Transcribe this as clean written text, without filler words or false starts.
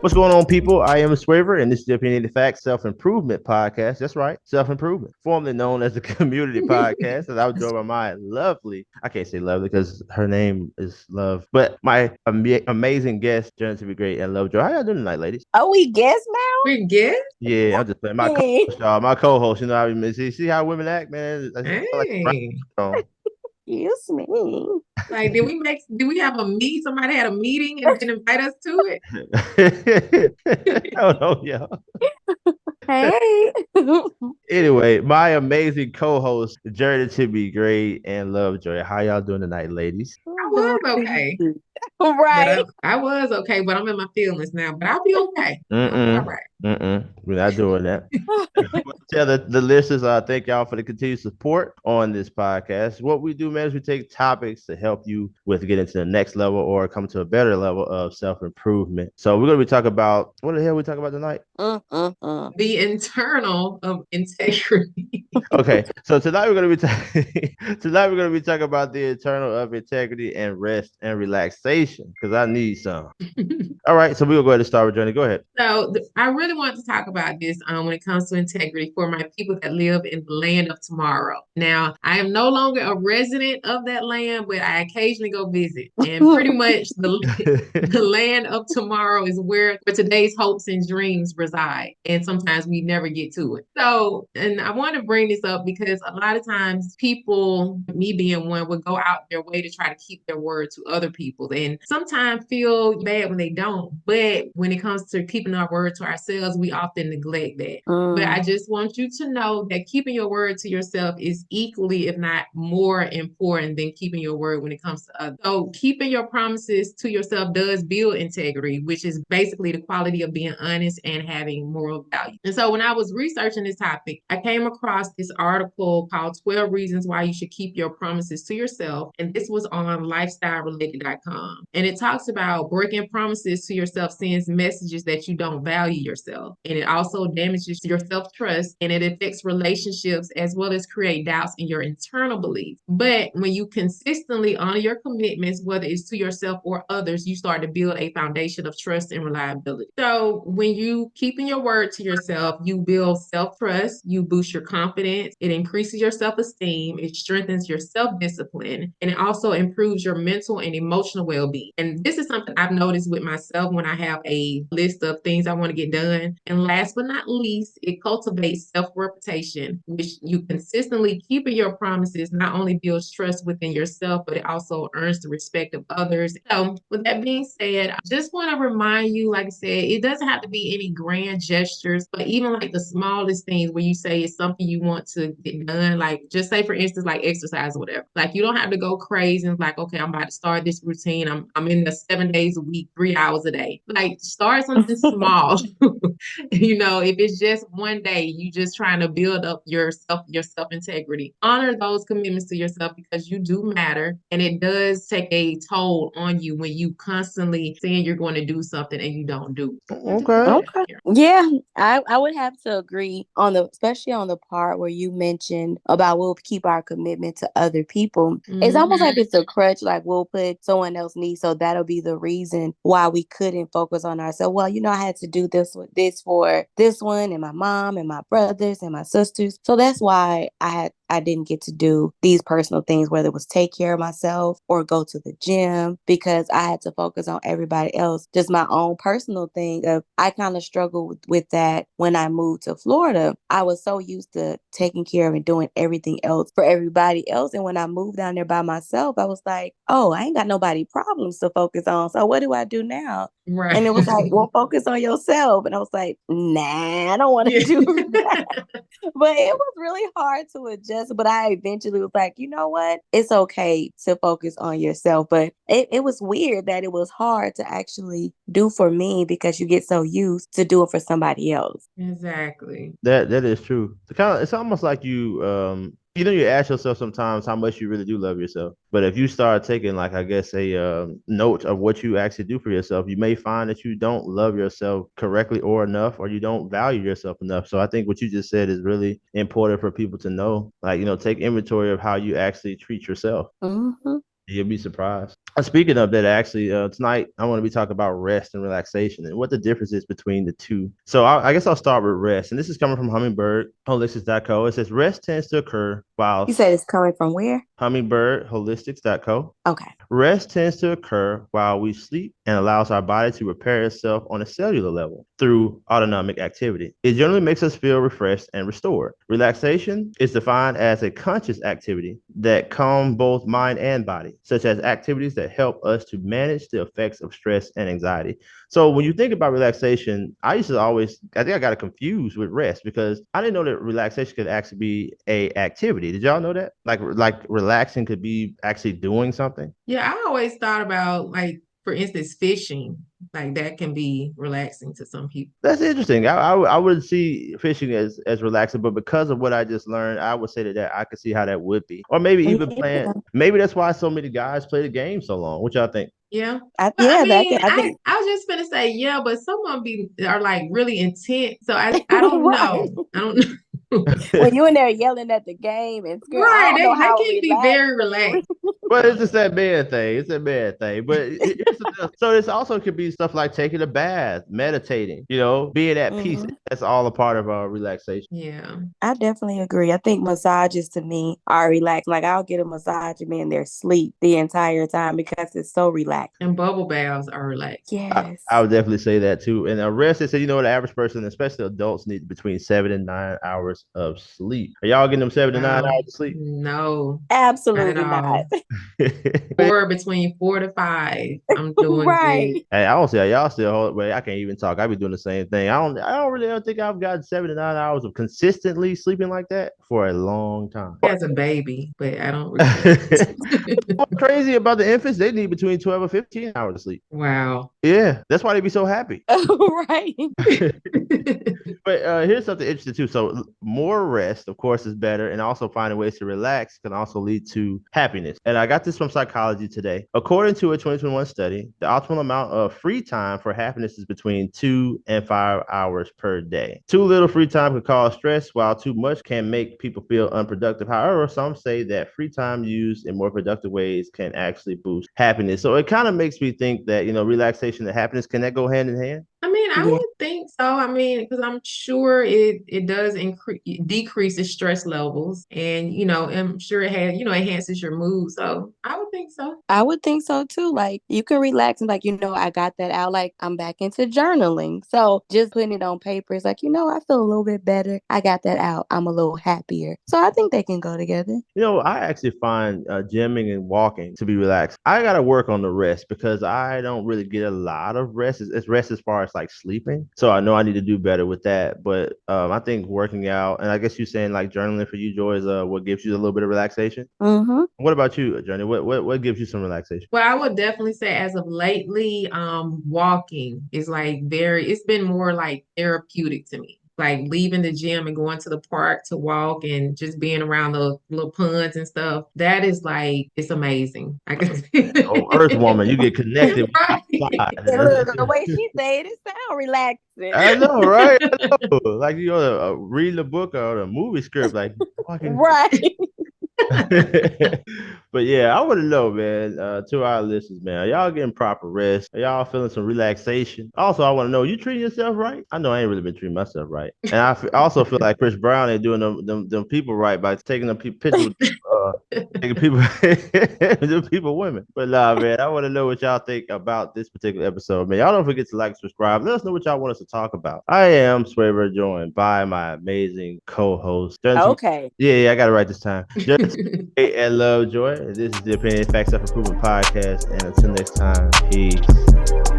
What's going on, people? I am Swaver, and this is the Opinionated Facts Self-Improvement Podcast. That's right, self-improvement, formerly known as the Community Podcast. And I was joined by my lovely, I can't say lovely because her name is Love, but my amazing guest, Jenna to be great, and Lovejoy. How y'all doing tonight, ladies? Oh, we guess now? We get? Yeah, I'm just playing. My co-host, y'all. My co-host, you know how we see how women act, man. Hey. Excuse me. Like, did we have a meet? Somebody had a meeting and didn't invite us to it? Oh no, yeah. Hey. Anyway, my amazing co-host, Journey to be great and Lovejoy. How y'all doing tonight, ladies? I was okay. Right. I was okay, but I'm in my feelings now. But I'll be okay. All right. We're not doing that. Tell the listeners, thank y'all for the continued support on this podcast. What we do, man, is we take topics to help you with getting to the next level or come to a better level of self-improvement. So we're going to be talking about, what the hell we talking about tonight? The internal of integrity. Okay, so tonight we're going to be talking about the internal of integrity and rest and relaxation because I need some. All right, so we'll go ahead and start with Journey. Go ahead. So I really want to talk about this when it comes to integrity for my people that live in the land of tomorrow. Now, I am no longer a resident of that land, but I occasionally go visit. And pretty much the land of tomorrow is where today's hopes and dreams reside. And sometimes we never get to it. So, and I want to bring this up because a lot of times people, me being one, would go out their way to try to keep their word to other people. And sometimes feel bad when they don't. But when it comes to keeping our word to ourselves, we often neglect that. But I just want you to know that keeping your word to yourself is equally, if not more important than keeping your word when it comes to others. So keeping your promises to yourself does build integrity, which is basically the quality of being honest and having moral value. And so when I was researching this topic, I came across this article called 12 Reasons Why You Should Keep Your Promises to Yourself. And this was on lifestyrelated.com. And it talks about breaking promises to yourself sends messages that you don't value yourself. And it also damages your self-trust and it affects relationships as well as create doubts in your internal beliefs. But when you consistently honor your commitments, whether it's to yourself or others, you start to build a foundation of trust and reliability. So when you keeping your word to yourself, you build self-trust, you boost your confidence, it increases your self-esteem, it strengthens your self-discipline, and it also improves your mental and emotional well-being. And this is something I've noticed with myself when I have a list of things I want to get done. And last but not least, it cultivates self-reputation, which you consistently keeping your promises not only builds trust within yourself, but it also earns the respect of others. So with that being said, I just want to remind you, like I said, it doesn't have to be any grand gestures, but even like the smallest things where you say it's something you want to get done, like just say for instance, like exercise or whatever. Like you don't have to go crazy and like, okay, I'm about to start this routine. I'm in the 7 days a week, 3 hours a day. Like start something small. You know, if it's just one day, you just trying to build up your self-integrity. Honor those commitments to yourself because you do matter. And it does take a toll on you when you constantly saying you're going to do something and you don't do. Okay. Yeah, I would have to agree especially on the part where you mentioned about we'll keep our commitment to other people. It's almost like it's a crutch, like we'll put someone else needs, so that'll be the reason why we couldn't focus on ourselves. Well, I had to do this for this one and my mom and my brothers and my sisters. So that's why I didn't get to do these personal things, whether it was take care of myself or go to the gym, because I had to focus on everybody else. Just my own personal thing of I kind of struggled with that when I moved to Florida. I was so used to taking care of and doing everything else for everybody else. And when I moved down there by myself, I was like, oh, I ain't got nobody problems to focus on. So what do I do now? Right. And it was like, well, focus on yourself. And I was like, nah, I don't want to do that. But it was really hard to adjust. But I eventually was like, you know what? It's okay to focus on yourself. But it was weird that it was hard to actually do for me because you get so used to doing for somebody else. Exactly. That is true. It's almost like you ask yourself sometimes how much you really do love yourself. But if you start taking, like, I guess, a note of what you actually do for yourself, you may find that you don't love yourself correctly or enough, or you don't value yourself enough. So I think what you just said is really important for people to know. Like, take inventory of how you actually treat yourself. Mm-hmm. You'll be surprised. Speaking of that, actually, tonight I want to be talking about rest and relaxation and what the difference is between the two. So I guess I'll start with rest. And this is coming from Hummingbird Holistics.co. It says rest tends to occur while You said it's coming from where? Hummingbird Holistics.co. Okay. Rest tends to occur while we sleep and allows our body to repair itself on a cellular level through autonomic activity. It generally makes us feel refreshed and restored. Relaxation is defined as a conscious activity that calms both mind and body, such as activities that help us to manage the effects of stress and anxiety. So when you think about relaxation, I think I got it confused with rest because I didn't know that relaxation could actually be a activity. Did y'all know that? Like relaxing could be actually doing something? Yeah, I always thought about, like, for instance, fishing. Like, that can be relaxing to some people. That's interesting. I would see fishing as relaxing, but because of what I just learned, I would say that I could see how that would be. Or maybe even playing. Yeah. Maybe that's why so many guys play the game so long. What y'all think? Yeah. I I think was just gonna say, yeah, but some of them are like really intense. So I don't right. know. I don't know. When you in there yelling at the game and screaming, I Right. don't know They how can be very relaxed. relaxed. But it's just that bad thing. It's a bad thing. But so this also could be stuff like taking a bath, meditating, being at peace. Mm-hmm. That's all a part of relaxation. Yeah. I definitely agree. I think massages to me are relaxed. Like I'll get a massage and be in there sleep the entire time because it's so relaxed. And bubble baths are relaxed. Yes. I would definitely say that too. And rest, they say, the average person, especially adults, need between 7 and 9 hours of sleep. Are y'all getting them 7 to 9 hours of sleep? No, not at Absolutely not. all. Or between 4 to 5. I'm doing Right. good. Hey, I don't see how y'all still hold. Wait, I can't even talk. I be doing the same thing. I don't really ever think I've got 7 to 9 hours of consistently sleeping like that for a long time. As a baby, but I don't really. What's crazy about the infants? They need between 12 and 15 hours of sleep. Wow. Yeah, that's why they be so happy. Right. But here's something interesting too. So more rest, of course, is better, and also finding ways to relax can also lead to happiness. And I got this from Psychology Today. According to a 2021 study, the optimal amount of free time for happiness is between 2 and 5 hours per day. Too little free time can cause stress, while too much can make people feel unproductive. However, some say that free time used in more productive ways can actually boost happiness. So it kind of makes me think that, relaxation and happiness, can that go hand in hand? I mean, I Yeah. would think so. I mean, because I'm sure it does decrease the stress levels, and I'm sure enhances your mood. So I would think so. I would think so too. Like you can relax and like, I got that out. Like I'm back into journaling. So just putting it on paper is like, I feel a little bit better. I got that out. I'm a little happier. So I think they can go together. I actually find gymming and walking to be relaxed. I got to work on the rest because I don't really get a lot of rest. It's rest as far as like sleeping. So I know I need to do better with that. But I think working out, and I guess you're saying like journaling for you, Joy, is what gives you a little bit of relaxation. Mm-hmm. What about you, Journey? What gives you some relaxation? Well, I would definitely say as of lately, walking is it's been more like therapeutic to me. Like leaving the gym and going to the park to walk and just being around the little ponds and stuff. That is it's amazing. Oh, Earth Woman, you get connected. Right. Look, the way she said it sound relaxing. I know, right? I know. Like reading a book or a movie script, like walking. Right. But yeah, I want to know, man, to our listeners, man, are y'all getting proper rest? Are y'all feeling some relaxation? Also, I want to know, you treating yourself right? I know I ain't really been treating myself right. And I also feel like Chris Brown ain't doing them people right by taking them pictures with taking people, them people women. But nah, man, I want to know what y'all think about this particular episode, man. Y'all don't forget to like, subscribe. Let us know what y'all want us to talk about. I am Swaver, joined by my amazing co-host. Okay. Yeah, I got it right this time. And Love Joy. This is the Opinionated Facts Self Improvement Podcast. And until next time, peace.